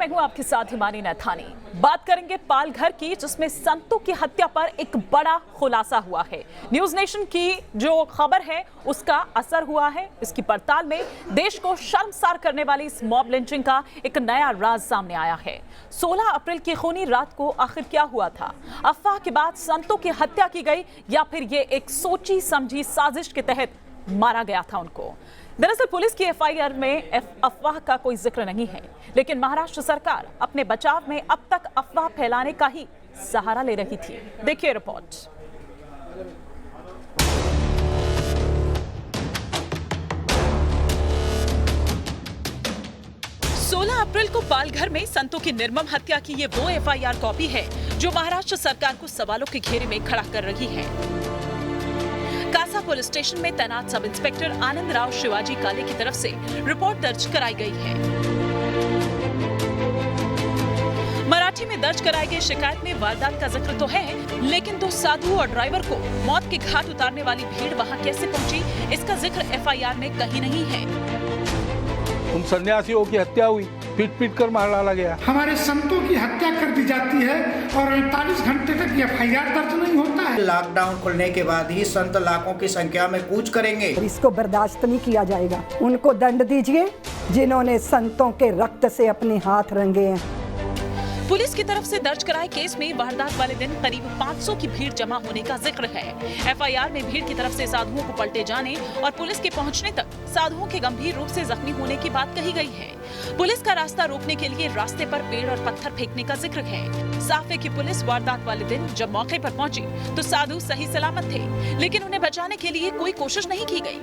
मैं हूं आपके साथ हिमानी नैथानी। बात करेंगे पालघर की, जिसमें संतों की हत्या पर एक बड़ा खुलासा हुआ है। न्यूज नेशन की जो खबर है उसका असर हुआ है। इसकी पड़ताल में देश को शर्मसार करने वाली इस मॉब लिंचिंग का एक नया राज सामने आया है। 16 अप्रैल की खूनी रात को आखिर क्या हुआ था? अफवाह के बाद संतों की हत्या की गई या फिर ये एक सोची समझी साजिश के तहत मारा गया था उनको? दरअसल पुलिस की एफआईआर में अफवाह का कोई जिक्र नहीं है, लेकिन महाराष्ट्र सरकार अपने बचाव में अब तक अफवाह फैलाने का ही सहारा ले रही थी। देखिए रिपोर्ट। 16 अप्रैल को पालघर में संतों की निर्मम हत्या की ये वो एफआईआर कॉपी है जो महाराष्ट्र सरकार को सवालों के घेरे में खड़ा कर रही है। कासा पुलिस स्टेशन में तैनात सब इंस्पेक्टर आनंद राव शिवाजी काले की तरफ से रिपोर्ट दर्ज कराई गई है। मराठी में दर्ज कराई गई शिकायत में वारदात का जिक्र तो है, लेकिन दो साधु और ड्राइवर को मौत के घाट उतारने वाली भीड़ वहां कैसे पहुंची, इसका जिक्र एफआईआर में कहीं नहीं है। उन सन्यासियों की हत्या हुई, पीट पीट कर मार डाला गया। हमारे संतों की हत्या कर दी जाती है और 48 घंटे तक एफआईआर दर्ज नहीं होता है। लॉकडाउन खुलने के बाद ही संत लाखों की संख्या में कूच करेंगे। इसको बर्दाश्त नहीं किया जाएगा। उनको दंड दीजिए जिन्होंने संतों के रक्त से अपने हाथ रंगे हैं। पुलिस की तरफ से दर्ज कराए केस में वारदात वाले दिन करीब 500 की भीड़ जमा होने का जिक्र है। एफआईआर में भीड़ की तरफ से साधुओं को पलटे जाने और पुलिस के पहुंचने तक साधुओं के गंभीर रूप से जख्मी होने की बात कही गई है। पुलिस का रास्ता रोकने के लिए रास्ते पर पेड़ और पत्थर फेंकने का जिक्र है। साफ है कि पुलिस वारदात वाले दिन जब मौके पर पहुंची तो साधु सही सलामत थे, लेकिन उन्हें बचाने के लिए कोई कोशिश नहीं की गई।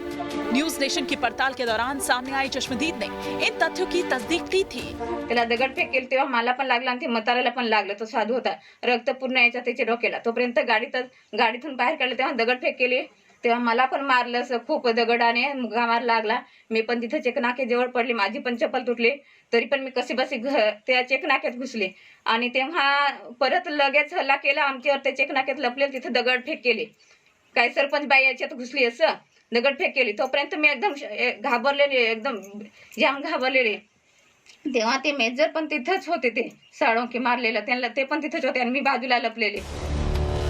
न्यूज नेशन की पड़ताल के दौरान सामने आई चश्मदीद ने इन तथ्यों की तस्दीक की थी। त्याला दगडफेक केली तेव्हा मला पण लागला आणि म्हाताऱ्याला पण लागलं। तो साधू होता, रक्त पूर्ण यायचा त्याच्या डोक्याला। तोपर्यंत गाडीतून बाहेर काढलं तेव्हा दगडफेक केली, तेव्हा मला पण मारलं असं खूप दगडाने घामार लागला। मी पण तिथे चेकनाक्याजवळ पडली, माझी पण चप्पल तुटली, तरी पण मी कशीबसी त्या चेकनाक्यात घुसले आणि तेव्हा परत लगेच हल्ला केला आमच्यावर। त्या चेकनाक्यात लपले, तिथे दगडफेक केली। काय सरपंच बाई याच्यात घुसली असं दगडफेक केली। तोपर्यंत मी एकदम घाबरलेले, एकदम जाम घाबरलेले। तेव्हा ते मेजर पण तिथेच होते, ते साड़ों के मारलेलं त्यांना ते पण तिथेच होते आणि मी बाजूला लपलेले।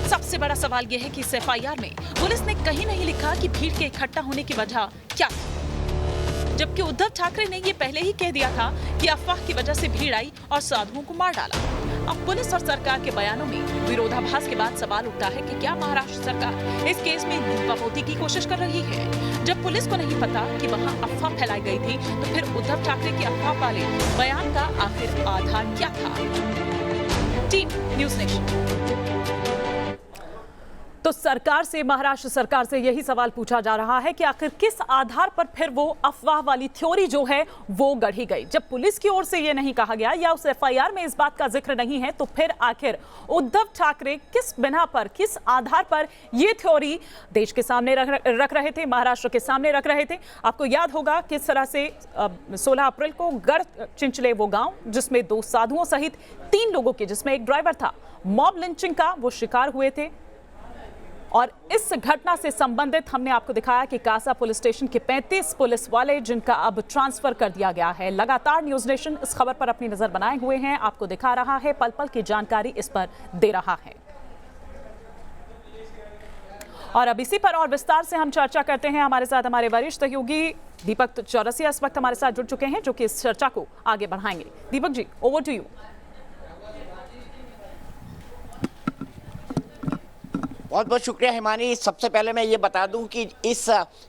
सबसे बड़ा सवाल यह है कि इस एफआईआर में पुलिस ने कहीं नहीं लिखा कि भीड़ के इकट्ठा होने की वजह क्या थी, जबकि उद्धव ठाकरे ने ये पहले ही कह दिया था कि अफवाह की वजह से भीड़ आई और साधुओं को मार डाला। अब पुलिस और सरकार के बयानों में विरोधाभास के बाद सवाल उठता है कि क्या महाराष्ट्र सरकार इस केस में लीपापोती की कोशिश कर रही है? जब पुलिस को नहीं पता कि वहां अफवाह फैलाई गई थी, तो फिर उद्धव ठाकरे की अफवाह वाले बयान का आखिर आधार क्या था? Team news nation. तो सरकार से, महाराष्ट्र सरकार से यही सवाल पूछा जा रहा है कि आखिर किस आधार पर फिर वो अफवाह वाली थ्योरी जो है वो गढ़ी गई। जब पुलिस की ओर से ये नहीं कहा गया या उस एफआईआर में इस बात का जिक्र नहीं है, तो फिर आखिर उद्धव ठाकरे किस बिना पर, किस आधार पर ये थ्योरी देश के सामने रख रहे थे, महाराष्ट्र के सामने रख रहे थे? आपको याद होगा किस तरह से 16 अप्रैल को गढ़चिंचले, वो गाँव जिसमें 2 साधुओं सहित 3 लोगों के, जिसमें एक ड्राइवर था, मॉब लिंचिंग का वो शिकार हुए थे। और इस घटना से संबंधित हमने आपको दिखाया कि कासा पुलिस स्टेशन के 35 पुलिस वाले, जिनका अब ट्रांसफर कर दिया गया है। लगातार न्यूज नेशन इस खबर पर अपनी नजर बनाए हुए हैं, आपको दिखा रहा है, पल पल की जानकारी इस पर दे रहा है। और अब इसी पर और विस्तार से हम चर्चा करते हैं। हमारे साथ हमारे वरिष्ठ सहयोगी दीपक चौरसिया इस वक्त हमारे साथ जुड़ चुके हैं, जो कि इस चर्चा को आगे बढ़ाएंगे। Deepak ji, over to you. बहुत बहुत शुक्रिया हिमानी। सबसे पहले मैं ये बता दूं कि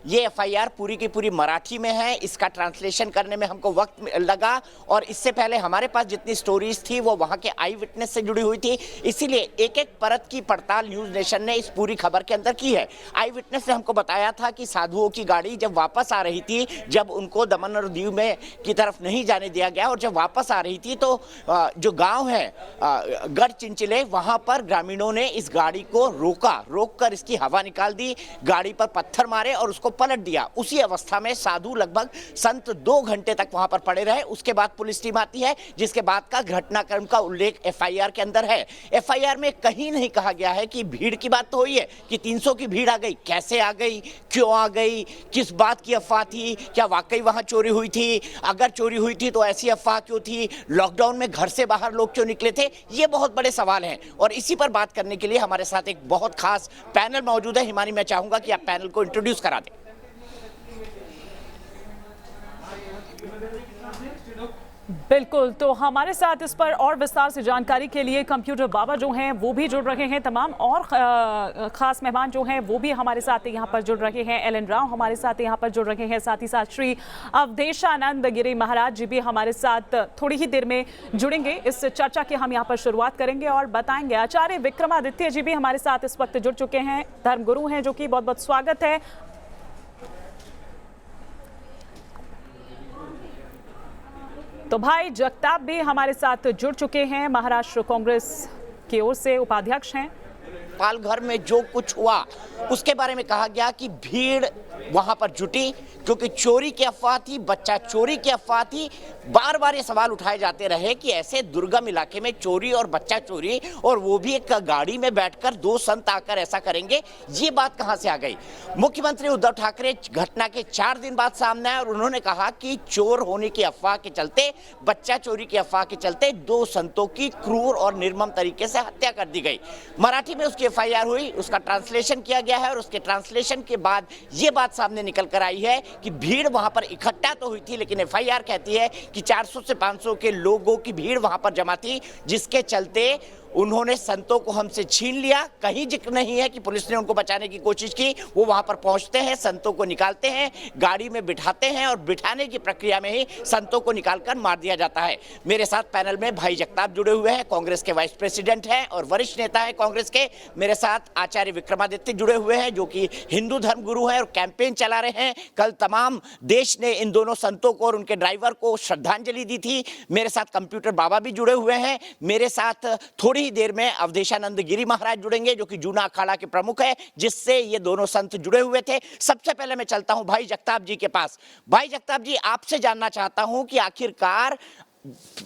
ये एफआईआर पूरी की पूरी मराठी में है। इसका ट्रांसलेशन करने में हमको वक्त लगा और इससे पहले हमारे पास जितनी स्टोरीज थी वो वहाँ के आई विटनेस से जुड़ी हुई थी, इसीलिए एक एक परत की पड़ताल न्यूज़ नेशन ने इस पूरी खबर के अंदर की है। आई विटनेस ने हमको बताया था कि साधुओं की गाड़ी जब वापस आ रही थी, जब उनको दमन और दीव में की तरफ नहीं जाने दिया गया और जब वापस आ रही थी तो जो गाँव है गढ़चिंचले, वहाँ पर ग्रामीणों ने इस गाड़ी को रोका रोककर इसकी हवा निकाल दी, गाड़ी पर पत्थर मारे और उसको पलट दिया। उसी अवस्था में साधु लगभग संत 2 घंटे तक वहां पर पड़े रहे। उसके बाद पुलिस टीम आती है, जिसके बाद का घटनाक्रम का उल्लेख एफआईआर के अंदर है। एफआईआर में कहीं नहीं कहा गया है कि भीड़ की बात तो हुई है कि 300 की भीड़ आ गई, कैसे आ गई, क्यों आ गई, किस बात की अफवाह थी, क्या वाकई वहां चोरी हुई थी, अगर चोरी हुई थी तो ऐसी अफवाह क्यों थी, लॉकडाउन में घर से बाहर लोग क्यों निकले थे। ये बहुत बड़े सवाल हैं और इसी पर बात करने के लिए हमारे साथ एक बहुत खास पैनल मौजूद है। हिमानी, मैं चाहूंगा कि आप पैनल को इंट्रोड्यूस करा दें। बिल्कुल, तो हमारे साथ इस पर और विस्तार से जानकारी के लिए कंप्यूटर बाबा जो हैं वो भी जुड़ रहे हैं, तमाम और खास मेहमान जो हैं वो भी हमारे साथ यहाँ पर जुड़ रहे हैं। एल एन राव हमारे साथ यहाँ पर जुड़ रहे हैं, साथ ही साथ श्री अवधेशानंद गिरी महाराज जी भी हमारे साथ थोड़ी ही देर में जुड़ेंगे। इस चर्चा की हम यहाँ पर शुरुआत करेंगे और बताएंगे। आचार्य विक्रमादित्य जी भी हमारे साथ इस वक्त जुड़ चुके हैं, धर्मगुरु हैं, जो कि बहुत बहुत स्वागत है। तो भाई जगताप भी हमारे साथ जुड़ चुके हैं, महाराष्ट्र कांग्रेस की ओर से उपाध्यक्ष हैं। पालघर में जो कुछ हुआ उसके बारे में कहा गया कि भीड़ वहां पर जुटी क्योंकि चोरी की अफवाह थी, बच्चा चोरी की अफवाह थी। बार बार ये सवाल उठाए जाते रहे कि ऐसे दुर्गम इलाके में चोरी और बच्चा चोरी, और वो भी एक गाड़ी में बैठकर 2 संत आकर ऐसा करेंगे, ये बात कहां से आ गई। मुख्यमंत्री उद्धव ठाकरे घटना के 4 दिन बाद सामने आए और उन्होंने कहा कि चोर होने की अफवाह के चलते, बच्चा चोरी की अफवाह के चलते 2 संतों की क्रूर और निर्मम तरीके से हत्या कर दी गई। मराठी में उसकी एफआईआर हुई, उसका ट्रांसलेशन किया गया है और उसके ट्रांसलेशन के बाद ये बात सामने निकल कर आई है कि भीड़ वहां पर इकट्ठा तो हुई थी, लेकिन एफआईआर कहती है कि 400 से 500 के लोगों की भीड़ वहां पर जमा थी, जिसके चलते उन्होंने संतों को हमसे छीन लिया। कहीं जिक्र नहीं है कि पुलिस ने उनको बचाने की कोशिश की। वो वहां पर पहुंचते हैं, संतों को निकालते हैं, गाड़ी में बिठाते हैं और बिठाने की प्रक्रिया में ही संतों को निकालकर मार दिया जाता है। मेरे साथ पैनल में भाई जगताप जुड़े हुए हैं, कांग्रेस के वाइस प्रेसिडेंट हैं और वरिष्ठ नेता है कांग्रेस के। मेरे साथ आचार्य विक्रमादित्य जुड़े हुए हैं, जो कि हिंदू धर्म गुरु हैं और कैंपेन चला रहे हैं। कल तमाम देश ने इन दोनों संतों को और उनके ड्राइवर को श्रद्धांजलि दी थी। मेरे साथ कंप्यूटर बाबा भी जुड़े हुए हैं। मेरे साथ थोड़ी ही देर में अवधेशानंद गिरी महाराज जुड़ेंगे, जो कि जूना अखाड़ा के प्रमुख है, जिससे ये दोनों संत जुड़े हुए थे। सबसे पहले मैं चलता हूं भाई जगताप जी के पास। भाई जगताप जी, आपसे जानना चाहता हूं कि आखिरकार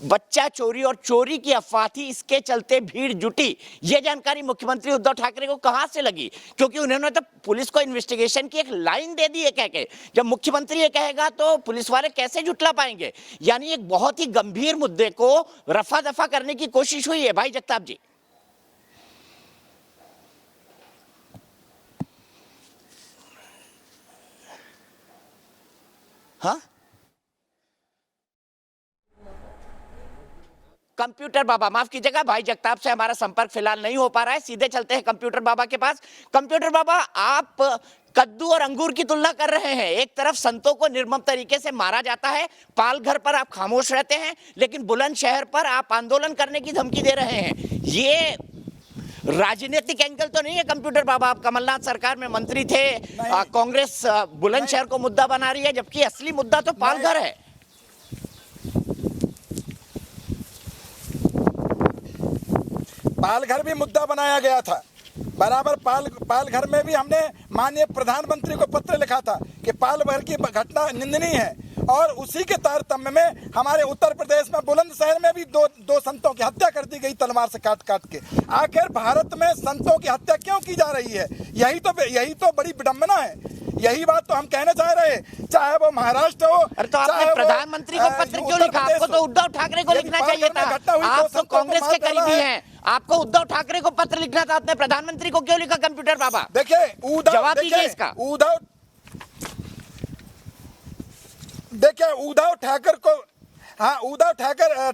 बच्चा चोरी और चोरी की अफवाह थी, इसके चलते भीड़ जुटी, ये जानकारी मुख्यमंत्री उद्धव ठाकरे को कहां से लगी? क्योंकि उन्होंने तो पुलिस को इन्वेस्टिगेशन की एक लाइन दे दी है कह के। जब मुख्यमंत्री ये कहेगा तो पुलिस वाले कैसे जुटला पाएंगे? यानी एक बहुत ही गंभीर मुद्दे को रफा दफा करने की कोशिश हुई है। भाई जगताप जी, हाँ, कंप्यूटर बाबा, माफ कीजिएगा, भाई जगताप से हमारा संपर्क फिलहाल नहीं हो पा रहा है। सीधे चलते हैं कंप्यूटर बाबा के पास। कंप्यूटर बाबा, आप कद्दू और अंगूर की तुलना कर रहे हैं। एक तरफ संतों को निर्मम तरीके से मारा जाता है, पालघर पर आप खामोश रहते हैं, लेकिन बुलंदशहर पर आप आंदोलन करने की धमकी दे रहे हैं। ये राजनीतिक एंगल तो नहीं है कंप्यूटर बाबा? आप कमलनाथ सरकार में मंत्री थे, कांग्रेस बुलंदशहर को मुद्दा बना रही है, जबकि असली मुद्दा तो पालघर है। पालघर भी मुद्दा बनाया गया था बराबर। पालघर में भी हमने माननीय प्रधानमंत्री को पत्र लिखा था कि पालघर की घटना निंदनीय है, और उसी के तारतम्य में हमारे उत्तर प्रदेश में बुलंदशहर में भी दो संतों की हत्या कर दी गई तलवार से काट काट के। आखिर भारत में संतों की हत्या क्यों की जा रही है? यही तो बड़ी विडंबना है। यही बात तो हम कहना चाह रहे हैं, चाहे वो महाराष्ट्र हो। अरे तो आपने प्रधानमंत्री को पत्र क्यों लिखा? आपको तो उद्धव ठाकरे को लिखना चाहिए था। आप तो कांग्रेस के करीबी हैं, आपको उद्धव ठाकरे को पत्र लिखना था, आपने प्रधानमंत्री को क्यों लिखा? कंप्यूटर बाबा, देखिए जवाब दीजिए इसका। उद्धव ठाकरे को, हाँ, उद्धव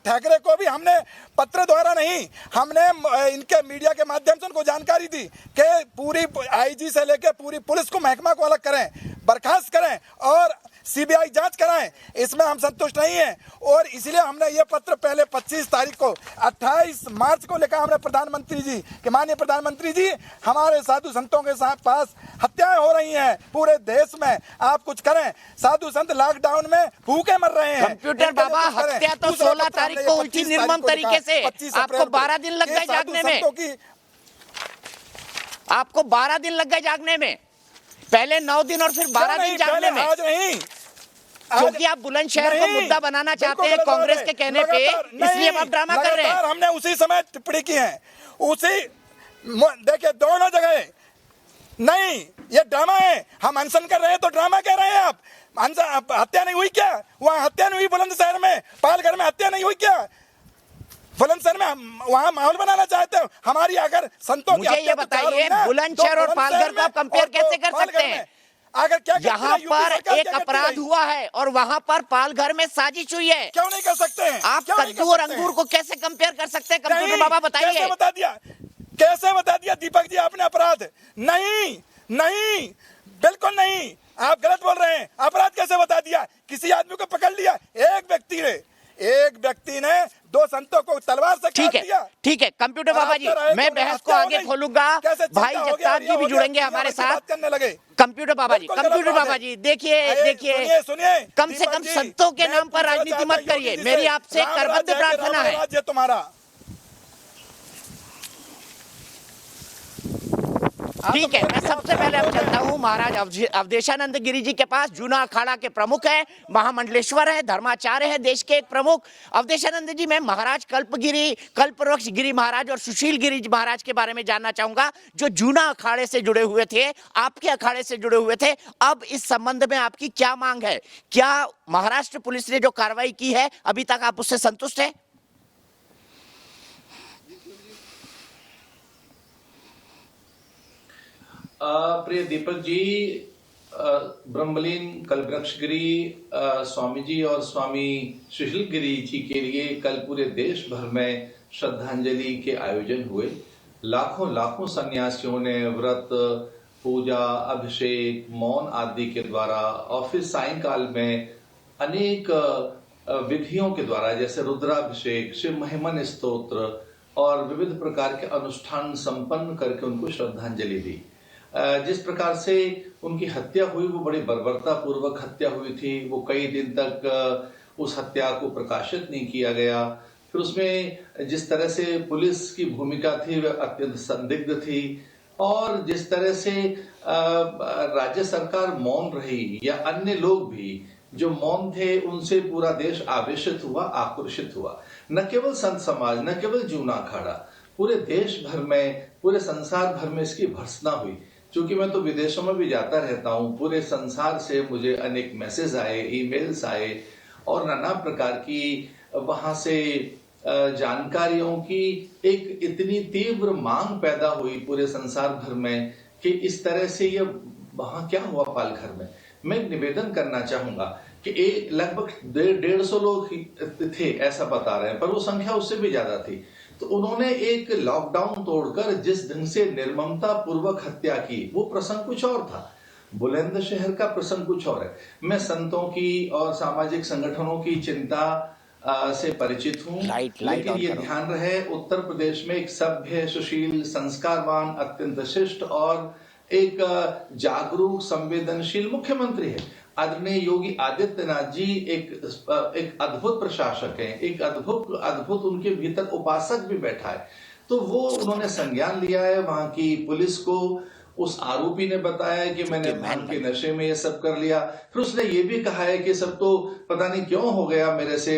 ठाकरे को भी हमने पत्र द्वारा नहीं, हमने इनके मीडिया के माध्यम से उनको जानकारी दी कि पूरी आईजी से लेकर पूरी पुलिस को, महकमा को अलग करें, बर्खास्त करें और सीबीआई जांच कराएं। इसमें हम संतुष्ट नहीं हैं और इसलिए हमने ये पत्र पहले 25 तारीख को 28 मार्च को लिखा हमने प्रधानमंत्री जी कि माननीय प्रधानमंत्री जी, हमारे साधु संतों के पास हत्याएं हो रही हैं पूरे देश में, आप कुछ करें। साधु संत लॉकडाउन में भूखे मर रहे हैं। कंप्यूटर बाबा, हत्या तो 16 तारीख को हुई थी निर्मम तरीके से, आपको 12 दिन लग गए जागने में। आपको 12 दिन लग गए जागने में, पहले 9 दिन और फिर 12 दिन जागने में। आज नहीं, क्योंकि आप बुलंदशहर को मुद्दा बनाना चाहते हैं कांग्रेस के कहने पे, इसलिए आप ड्रामा कर रहे हैं। हमने उसी समय टिप्पणी की है, उसी देखिए दोनों जगह नहीं, ये ड्रामा है। हम अनशन कर रहे हैं तो ड्रामा कह रहे हैं आप। हत्या नहीं हुई क्या? वहाँ हत्या नहीं हुई बुलंदशहर में, पालघर में हत्या नहीं हुई क्या? बुलंदशहर में वहाँ माहौल बनाना चाहते हो? हमारी अगर संतों की मुझे ये बताइए, बुलंदशहर और पालघर को आप कंपेयर कैसे कर सकते हैं? अगर क्या यहाँ पर एक अपराध हुआ है और वहाँ पर पालघर में साजिश हुई है, क्यों नहीं कर सकते हैं? आप कद्दू और अंगूर को कैसे कंपेयर कर सकते हैं? कंप्यूटर बाबा बताइए। कैसे बता दिया दीपक जी आपने अपराध? नहीं नहीं, बिल्कुल नहीं, आप गलत बोल रहे हैं। अपराध कैसे बता दिया? किसी आदमी को पकड़ लिया, एक व्यक्ति ने 2 संतों को तलवार से काट दिया। ठीक है कंप्यूटर बाबा जी, मैं बहस को आगे खोलूंगा। भाई जगताप जी भी जुड़ेंगे हमारे साथ। करने लगे कंप्यूटर बाबा जी देखिए सुनिए, कम से कम संतों के नाम पर राजनीति मत करिए, मेरी आपसे करबद्ध प्रार्थना है। राज्य तुम्हारा ठीक है, मैं सबसे पहले अब चलता हूँ महाराज अवधेशानंद गिरी जी के पास। जूना अखाड़ा के प्रमुख है, महामंडलेश्वर है, धर्माचार्य है, देश के एक प्रमुख। अवधेशानंद जी, मैं महाराज कल्पवृक्ष गिरी महाराज और सुशील गिरी महाराज के बारे में जानना चाहूंगा, जो जूना अखाड़े से जुड़े हुए थे, आपके अखाड़े से जुड़े हुए थे। अब इस संबंध में आपकी क्या मांग है? क्या महाराष्ट्र पुलिस ने जो कार्रवाई की है अभी तक आप उससे संतुष्ट है? प्रिय दीपक जी, ब्रह्मलीन कल्पवृक्षगिरी स्वामी जी और स्वामी सुशील गिरी जी के लिए कल पूरे देश भर में श्रद्धांजलि के आयोजन हुए। लाखों सन्यासियों ने व्रत, पूजा, अभिषेक, मौन आदि के द्वारा और फिर सायंकाल में अनेक विधियों के द्वारा जैसे रुद्राभिषेक, शिव महिमन स्तोत्र और विविध प्रकार के अनुष्ठान संपन्न करके उनको श्रद्धांजलि दी। जिस प्रकार से उनकी हत्या हुई वो बड़ी बर्बरता पूर्वक हत्या हुई थी। वो कई दिन तक उस हत्या को प्रकाशित नहीं किया गया। फिर उसमें जिस तरह से पुलिस की भूमिका थी वह अत्यंत संदिग्ध थी, और जिस तरह से राज्य सरकार मौन रही या अन्य लोग भी जो मौन थे, उनसे पूरा देश आवेशित हुआ, आक्रोशित हुआ। न केवल संत समाज, न केवल जूना अखाड़ा, पूरे देश भर में, पूरे संसार भर में इसकी भर्त्सना हुई। क्योंकि मैं तो विदेशों में भी जाता रहता हूँ, पूरे संसार से मुझे अनेक मैसेज आए, ईमेल्स आए और नाना प्रकार की वहां से जानकारियों की एक इतनी तीव्र मांग पैदा हुई पूरे संसार भर में कि इस तरह से ये वहां क्या हुआ पालघर में। मैं निवेदन करना चाहूंगा कि एक लगभग 150 लोग थे ऐसा बता रहे हैं, पर वो संख्या उससे भी ज्यादा थी। तो उन्होंने एक लॉकडाउन तोड़कर जिस ढंग से निर्ममता पूर्वक हत्या की, वो प्रसंग कुछ और था। बुलंदशहर का प्रसंग कुछ और है। मैं संतों की और सामाजिक संगठनों की चिंता से परिचित हूँ, लेकिन ये ध्यान रहे, उत्तर प्रदेश में एक सभ्य, सुशील, संस्कारवान, अत्यंत शिष्ट और एक जागरूक, संवेदनशील मुख्यमंत्री है। आदरणीय योगी आदित्यनाथ जी एक अद्भुत प्रशासक हैं, एक अद्भुत उनके भीतर उपासक भी बैठा है। तो वो उन्होंने संज्ञान लिया है। वहां की पुलिस को उस आरोपी ने बताया कि मैंने भांग के नशे में ये सब कर लिया। फिर उसने ये भी कहा है कि सब तो पता नहीं क्यों हो गया मेरे से,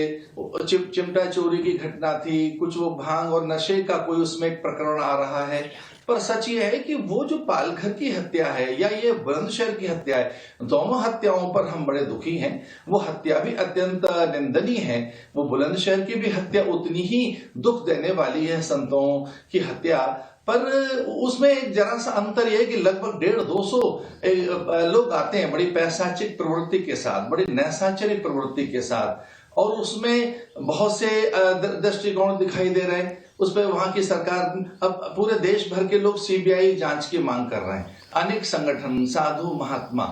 चिमटा चोरी की घटना थी, कुछ वो भांग और नशे का कोई उसमें एक प्रकरण आ रहा है। पर सच ये है कि वो जो पालघर की हत्या है या ये बुलंदशहर की हत्या है, दोनों हत्याओं पर हम बड़े दुखी हैं। वो हत्या भी अत्यंत निंदनीय है। वो बुलंदशहर की भी हत्या उतनी ही दुख देने वाली है, संतों की हत्या। पर उसमें एक जरा सा अंतर यह है कि लगभग 150-200 लोग आते हैं बड़ी पैशाचिक प्रवृत्ति के साथ, बड़ी नैसाचरी प्रवृत्ति के साथ, और उसमें बहुत से दृष्टिकोण दिखाई दे रहे हैं। उस पर वहां की सरकार, अब पूरे देश भर के लोग सीबीआई जांच की मांग कर रहे हैं, अनेक संगठन, साधु महात्मा।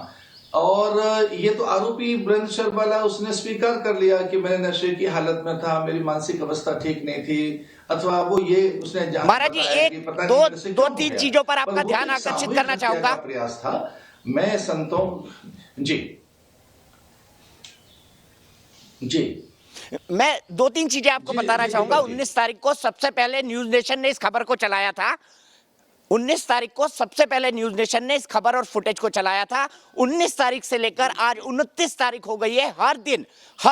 और ये तो आरोपी बुलंदशहर वाला उसने स्वीकार कर लिया कि मैं नशे की हालत में था, मेरी मानसिक अवस्था ठीक नहीं थी, अथवा वो ये उसने महाराज जी एक दो तीन चीजों पर आपका ध्यान आकर्षित करना चाहूंगा। प्रयास था। मैं संतों जी मैं 2-3 चीजें आपको बताना चाहूंगा। 19 तारीख को सबसे पहले न्यूज नेशन ने इस खबर को चलाया था। 19 तारीख को सबसे पहले न्यूज नेशन ने इस खबर और फुटेज को चलाया था। 19 तारीख से लेकर आज 29 तारीख हो गई है। हर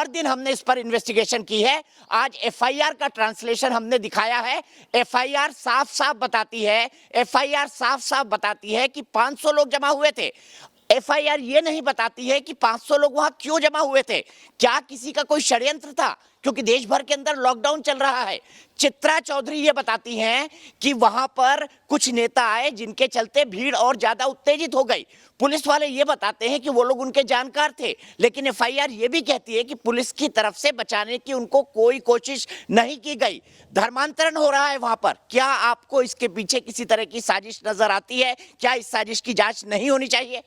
दिन हमने इस पर इन्वेस्टिगेशन की है। आज एफआईआर का ट्रांसलेशन हमने दिखाया है। एफआईआर साफ साफ बताती है कि 500 लोग जमा हुए थे। एफआईआर ये नहीं बताती है कि 500 लोग वहां क्यों जमा हुए थे। क्या किसी का कोई षड्यंत्र था, क्योंकि देश भर के अंदर लॉकडाउन चल रहा है। चित्रा चौधरी ये बताती हैं कि वहां पर कुछ नेता आए जिनके चलते भीड़ और ज्यादा उत्तेजित हो गई। पुलिस वाले ये बताते हैं कि वो लोग उनके जानकार थे, लेकिन एफआईआर ये भी कहती है कि पुलिस की तरफ से बचाने की उनको कोई कोशिश नहीं की गई। धर्मांतरण हो रहा है वहां पर। क्या आपको इसके पीछे किसी तरह की साजिश नजर आती है? क्या इस साजिश की जांच नहीं होनी चाहिए?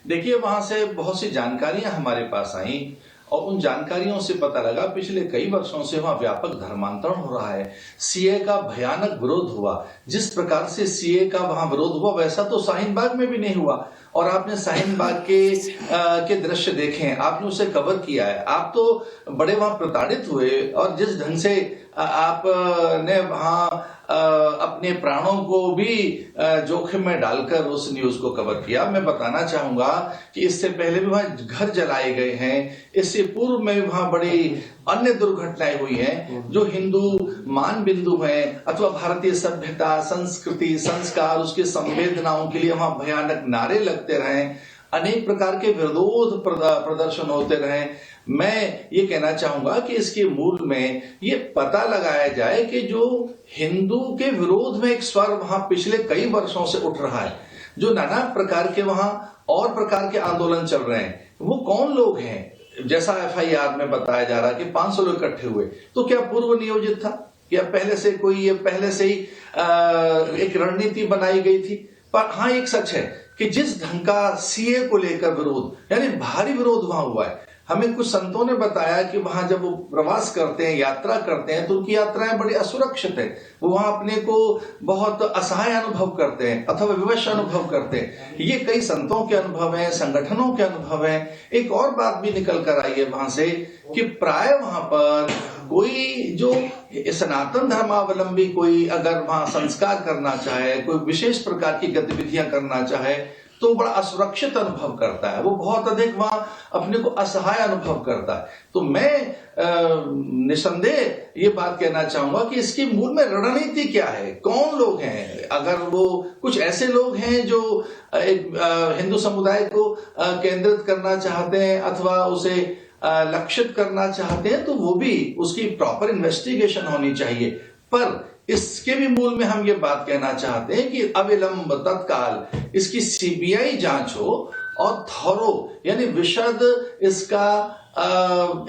देखिए, वहां से बहुत सी जानकारियां हमारे पास आई और उन जानकारियों से पता लगा पिछले कई वर्षों से वहां व्यापक धर्मांतरण हो रहा है। सीए का भयानक विरोध हुआ। जिस प्रकार से सीए का वहां विरोध हुआ वैसा तो शाहीन बाग में भी नहीं हुआ। और आपने शाहीन बाग के दृश्य देखे हैं, आपने उसे कवर किया है। आप तो बड़े वहां प्रताड़ित हुए और जिस ढंग से आपने वहां अपने प्राणों को भी जोखिम में डालकर उस न्यूज को कवर किया। मैं बताना चाहूंगा कि इससे पहले भी वहां घर जलाए गए हैं। इससे पूर्व में भी वहां बड़ी अन्य दुर्घटनाएं हुई हैं जो हिंदू मान बिंदु हैं अथवा भारतीय सभ्यता, संस्कृति, संस्कार, उसकी संवेदनाओं के लिए वहां भयानक नारे लगते रहे। अनेक प्रकार के विरोध प्रदर्शन होते रहे। मैं ये कहना चाहूंगा कि इसके मूल में ये पता लगाया जाए कि जो हिंदू के विरोध में एक स्वर वहां पिछले कई वर्षों से उठ रहा है, जो नाना प्रकार के वहां और प्रकार के आंदोलन चल रहे हैं, वो कौन लोग हैं? जैसा एफआईआर में बताया जा रहा है कि 500 लोग इकट्ठे हुए, तो क्या पूर्व नियोजित था? क्या पहले से ही एक रणनीति बनाई गई थी? पर हाँ, एक सच है कि जिस ढंग का सीए को लेकर विरोध, यानी भारी विरोध वहां हुआ है। हमें कुछ संतों ने बताया कि वहां जब वो प्रवास करते हैं, यात्रा करते हैं, तो उनकी यात्राएं बड़ी असुरक्षित है। वो वहां अपने को बहुत असहाय अनुभव करते हैं अथवा विवश अनुभव करते हैं। ये कई संतों के अनुभव हैं, संगठनों के अनुभव हैं। एक और बात भी निकल कर आई है वहां से कि प्राय वहां पर कोई जो सनातन धर्मावलंबी कोई अगर वहां संस्कार करना चाहे, कोई विशेष प्रकार की गतिविधियां करना चाहे, तो बड़ा असुरक्षित अनुभव करता है। वो बहुत अधिक वहां अपने को असहाय अनुभव करता है। तो मैं निसंदेह ये बात कहना चाहूंगा कि इसके मूल में रणनीति क्या है, कौन लोग हैं। अगर वो कुछ ऐसे लोग हैं जो हिंदू समुदाय को केंद्रित करना चाहते हैं अथवा उसे लक्षित करना चाहते हैं, तो वो भी उसकी प्रॉपर इन्वेस्टिगेशन होनी चाहिए। पर इसके भी मूल में हम ये बात कहना चाहते हैं कि अविलंब तत्काल इसकी सीबीआई जांच हो और थॉरो यानी विशद इसका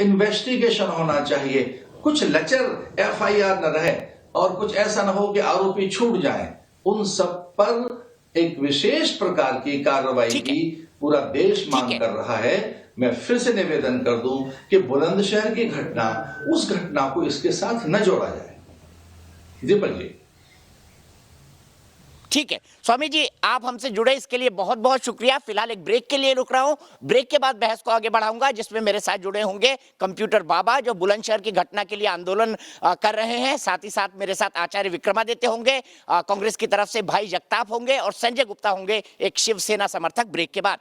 इन्वेस्टिगेशन होना चाहिए। कुछ लचर एफआईआर न रहे और कुछ ऐसा न हो कि आरोपी छूट जाएं। उन सब पर एक विशेष प्रकार की कार्रवाई की पूरा देश मांग कर रहा है। मैं फिर से निवेदन कर दूं कि बुलंदशहर की घटना, उस घटना को इसके साथ न जोड़ा जाए। दीपक जी, ठीक है। स्वामी जी, आप हमसे जुड़े इसके लिए बहुत बहुत शुक्रिया। फिलहाल एक ब्रेक के लिए रुक रहा हूं। ब्रेक के बाद बहस को आगे बढ़ाऊंगा, जिसमें मेरे साथ जुड़े होंगे कंप्यूटर बाबा जो बुलंदशहर की घटना के लिए आंदोलन कर रहे हैं। साथ ही साथ मेरे साथ आचार्य विक्रमादित्य होंगे, कांग्रेस की तरफ से भाई जगताप होंगे और संजय गुप्ता होंगे, एक शिवसेना समर्थक। ब्रेक के बाद